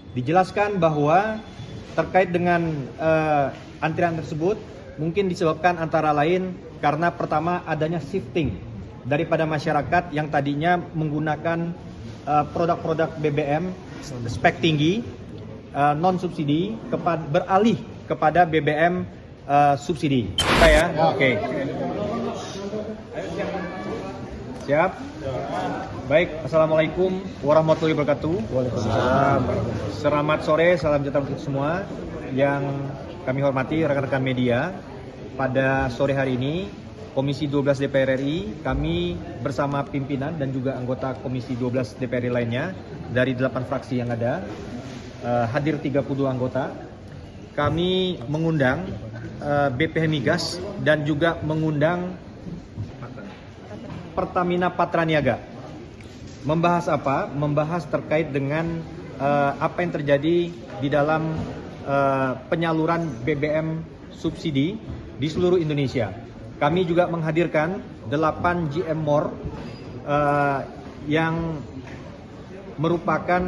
Dijelaskan bahwa terkait dengan antrian tersebut mungkin disebabkan antara lain karena pertama adanya shifting daripada masyarakat yang tadinya menggunakan produk-produk BBM spek tinggi non subsidi beralih kepada BBM subsidi. Oke. Siap. Baik, Assalamualaikum warahmatullahi wabarakatuh. Waalaikumsalam. Selamat sore, salam sejahtera untuk semua yang kami hormati rekan-rekan media. Pada sore hari ini, Komisi 12 DPR RI, kami bersama pimpinan dan juga anggota Komisi 12 DPR RI lainnya dari 8 fraksi yang ada, hadir 32 anggota. Kami mengundang BPH Migas dan juga mengundang Pertamina Patraniaga. Membahas apa? Membahas terkait dengan apa yang terjadi di dalam penyaluran BBM subsidi di seluruh Indonesia. Kami juga menghadirkan 8 GM More yang merupakan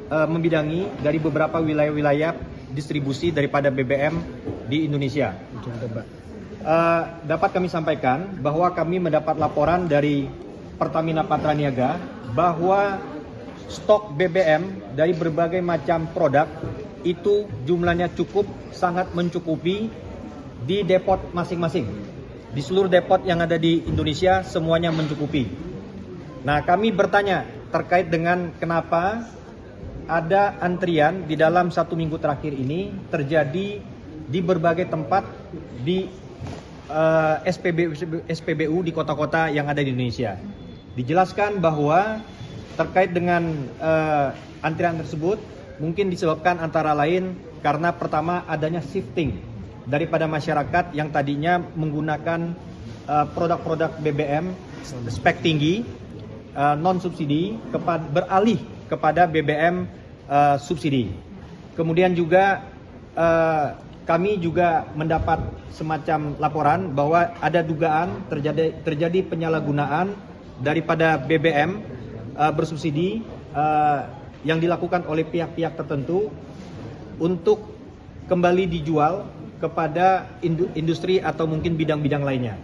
membidangi dari beberapa wilayah-wilayah distribusi daripada BBM di Indonesia. Dapat kami sampaikan bahwa kami mendapat laporan dari Pertamina Patraniaga bahwa stok BBM dari berbagai macam produk itu jumlahnya sangat mencukupi di depot masing-masing. Di seluruh depot yang ada di Indonesia semuanya mencukupi. Nah, kami bertanya terkait dengan kenapa ada antrian di dalam 1 minggu terakhir ini terjadi di berbagai tempat di SPBU di kota-kota yang ada di Indonesia. Dijelaskan bahwa terkait dengan antrian tersebut mungkin disebabkan antara lain karena pertama adanya shifting daripada masyarakat yang tadinya menggunakan produk-produk BBM spek tinggi non subsidi beralih kepada BBM subsidi. Kemudian juga kami juga mendapat semacam laporan bahwa ada dugaan terjadi penyalahgunaan daripada BBM bersubsidi yang dilakukan oleh pihak-pihak tertentu untuk kembali dijual kepada industri atau mungkin bidang-bidang lainnya.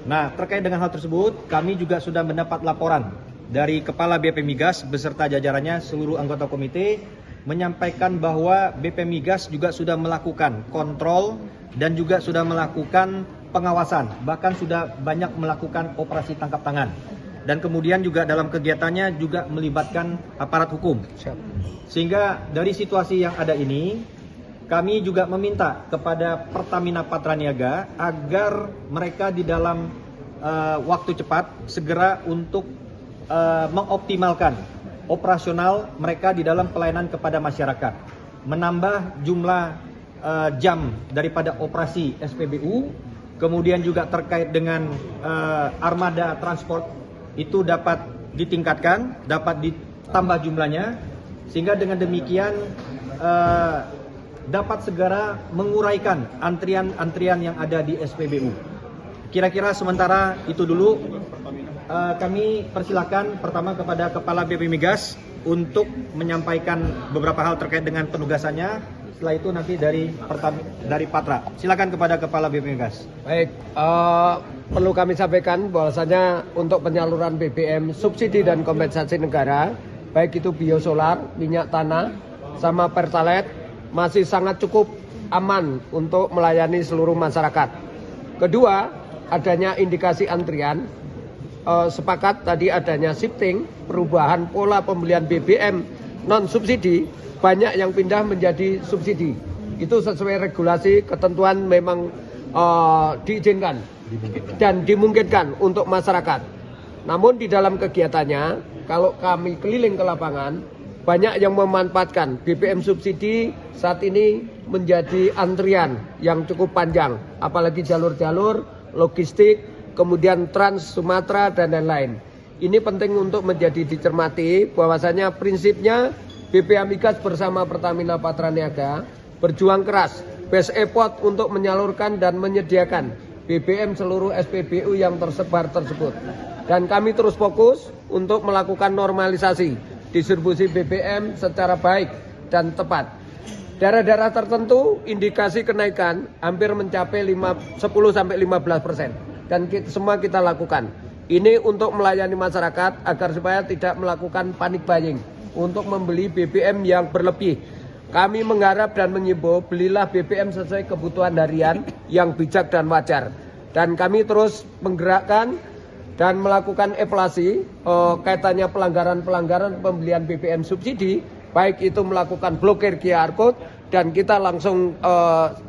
Nah, terkait dengan hal tersebut, kami juga sudah mendapat laporan dari Kepala BP Migas beserta jajarannya seluruh anggota komite menyampaikan bahwa BP Migas juga sudah melakukan kontrol dan juga sudah melakukan pengawasan, bahkan sudah banyak melakukan operasi tangkap tangan. Dan kemudian juga dalam kegiatannya juga melibatkan aparat hukum. Sehingga dari situasi yang ada ini, kami juga meminta kepada Pertamina Patraniaga agar mereka di dalam waktu cepat segera untuk mengoptimalkan operasional mereka di dalam pelayanan kepada masyarakat, menambah jumlah jam daripada operasi SPBU, kemudian juga terkait dengan armada transport itu dapat ditingkatkan, dapat ditambah jumlahnya, sehingga dengan demikian dapat segera menguraikan antrian-antrian yang ada di SPBU. Kira-kira sementara itu dulu. Kami persilakan pertama kepada Kepala BP Migas untuk menyampaikan beberapa hal terkait dengan penugasannya. Setelah itu nanti dari Patra. Silakan kepada Kepala BP Migas. Baik, perlu kami sampaikan bahwasanya untuk penyaluran BBM subsidi dan kompensasi negara, baik itu biosolar, minyak tanah, sama pertalite, masih sangat cukup aman untuk melayani seluruh masyarakat. Kedua, adanya indikasi antrian. Sepakat tadi adanya shifting, perubahan pola pembelian BBM non subsidi, banyak yang pindah menjadi subsidi. Itu sesuai regulasi, ketentuan memang diizinkan dan dimungkinkan untuk masyarakat. Namun di dalam kegiatannya, kalau kami keliling ke lapangan, banyak yang memanfaatkan BBM subsidi saat ini menjadi antrian yang cukup panjang, apalagi jalur-jalur logistik, kemudian Trans Sumatera dan lain-lain. Ini penting untuk menjadi dicermati bahwasanya prinsipnya BPH Migas bersama Pertamina Patraniaga berjuang keras best effort untuk menyalurkan dan menyediakan BBM seluruh SPBU yang tersebar tersebut. Dan kami terus fokus untuk melakukan normalisasi distribusi BBM secara baik dan tepat. Daerah-daerah tertentu indikasi kenaikan hampir mencapai 10-15% dan semua kita lakukan. Ini untuk melayani masyarakat agar supaya tidak melakukan panik buying untuk membeli BBM yang berlebih. Kami mengharap dan mengimbau belilah BBM sesuai kebutuhan harian yang bijak dan wajar. Dan kami terus menggerakkan dan melakukan evaluasi kaitannya pelanggaran-pelanggaran pembelian BBM subsidi, baik itu melakukan blokir QR code dan kita langsung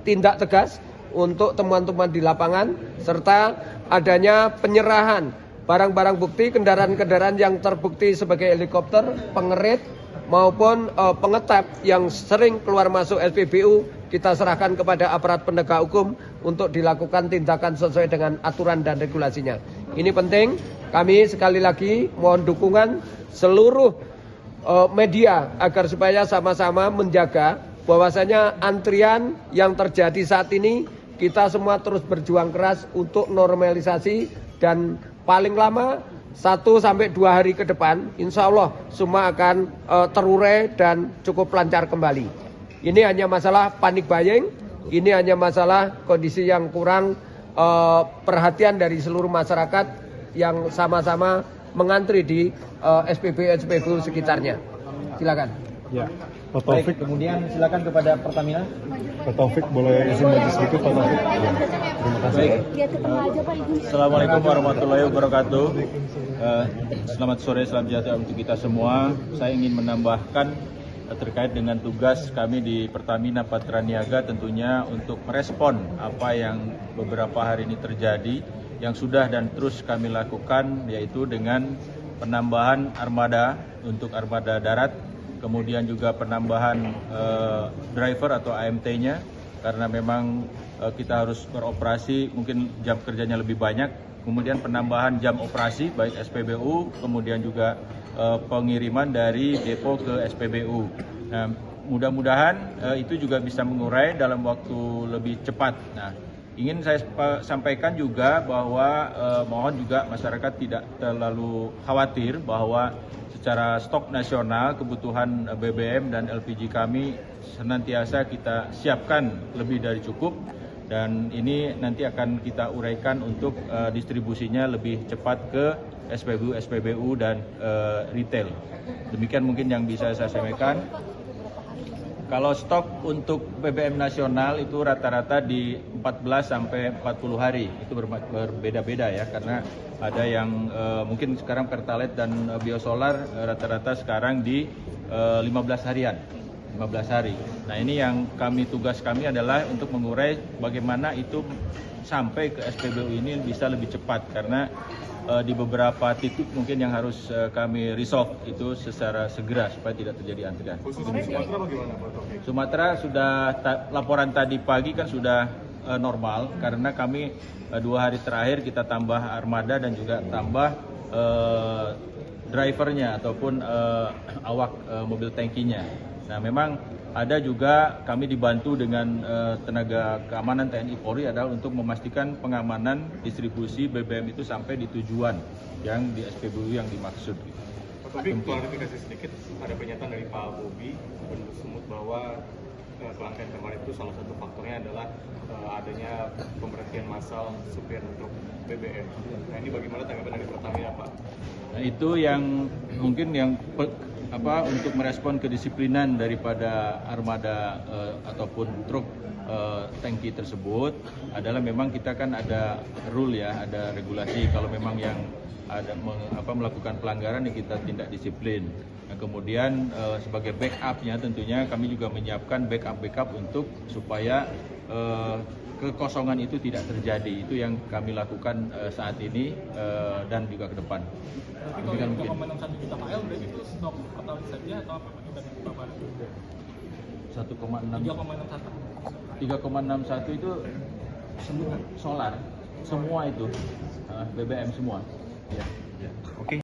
tindak tegas untuk temuan-temuan di lapangan serta adanya penyerahan barang-barang bukti kendaraan-kendaraan yang terbukti sebagai helikopter, pengerit maupun pengetap yang sering keluar masuk SPBU kita serahkan kepada aparat penegak hukum untuk dilakukan tindakan sesuai dengan aturan dan regulasinya. Ini penting, kami sekali lagi mohon dukungan seluruh media agar supaya sama-sama menjaga bahwasanya antrian yang terjadi saat ini kita semua terus berjuang keras untuk normalisasi dan paling lama 1-2 hari ke depan insya Allah semua akan terurai dan cukup lancar kembali. Ini hanya masalah panik buying, ini hanya masalah kondisi yang kurang perhatian dari seluruh masyarakat yang sama-sama mengantri di SPBU sekitarnya. Silakan. Ya, Pak Taufik. Baik, kemudian silakan kepada Pertamina. Pak Taufik boleh izin maju sedikit Pak Taufik. Ya. Terima kasih. Baik. Assalamualaikum warahmatullahi wabarakatuh. Selamat sore, salam sejahtera untuk kita semua. Saya ingin menambahkan terkait dengan tugas kami di Pertamina Patraniaga tentunya untuk merespon apa yang beberapa hari ini terjadi yang sudah dan terus kami lakukan, yaitu dengan penambahan armada untuk armada darat, kemudian juga penambahan driver atau AMT-nya karena memang kita harus beroperasi mungkin jam kerjanya lebih banyak, kemudian penambahan jam operasi baik SPBU, kemudian juga pengiriman dari depo ke SPBU. Nah, mudah-mudahan itu juga bisa mengurai dalam waktu lebih cepat. Nah, ingin saya sampaikan juga bahwa mohon juga masyarakat tidak terlalu khawatir bahwa secara stok nasional kebutuhan BBM dan LPG kami senantiasa kita siapkan lebih dari cukup dan ini nanti akan kita uraikan untuk distribusinya lebih cepat ke SPBU dan retail. Demikian mungkin yang bisa saya sampaikan. Kalau stok untuk BBM nasional itu rata-rata di 14 sampai 40 hari. Itu berbeda-beda ya karena ada yang mungkin sekarang Pertalite dan biosolar rata-rata sekarang di 15 harian. 15 hari. Nah, ini yang tugas kami adalah untuk mengurai bagaimana itu sampai ke SPBU ini bisa lebih cepat karena di beberapa titik mungkin yang harus kami resolve itu secara segera supaya tidak terjadi antrian. Khususnya Sumatera bagaimana Pak Taufik? Sumatera sudah laporan tadi pagi kan sudah normal karena kami 2 hari terakhir kita tambah armada dan juga tambah drivernya ataupun awak mobil tangkinya. Nah, memang ada juga kami dibantu dengan tenaga keamanan TNI Polri adalah untuk memastikan pengamanan distribusi BBM itu sampai di tujuan yang di SPBU yang dimaksud. Pak Taufik, klarifikasi sedikit, ada pernyataan dari Pak Bobi Gubernur Sumut bahwa kelangkaan kemarin itu salah satu faktornya adalah adanya pemberhentian massal supir untuk BBM. Nah, ini bagaimana tanggapan dari Pertamina, Pak? Nah, itu yang mungkin untuk merespon kedisiplinan daripada armada ataupun truk tangki tersebut adalah memang kita kan ada rule ya, ada regulasi kalau memang yang ada melakukan pelanggaran yang kita tindak disiplin. Nah, kemudian sebagai backupnya tentunya kami juga menyiapkan backup untuk supaya kekosongan itu tidak terjadi. Itu yang kami lakukan saat ini dan juga ke depan. Tapi kalau 2,61 juta KL berarti itu stok total saja atau apa kita bapak? 3,61 itu semua solar, semua itu BBM semua. Ya. Oke.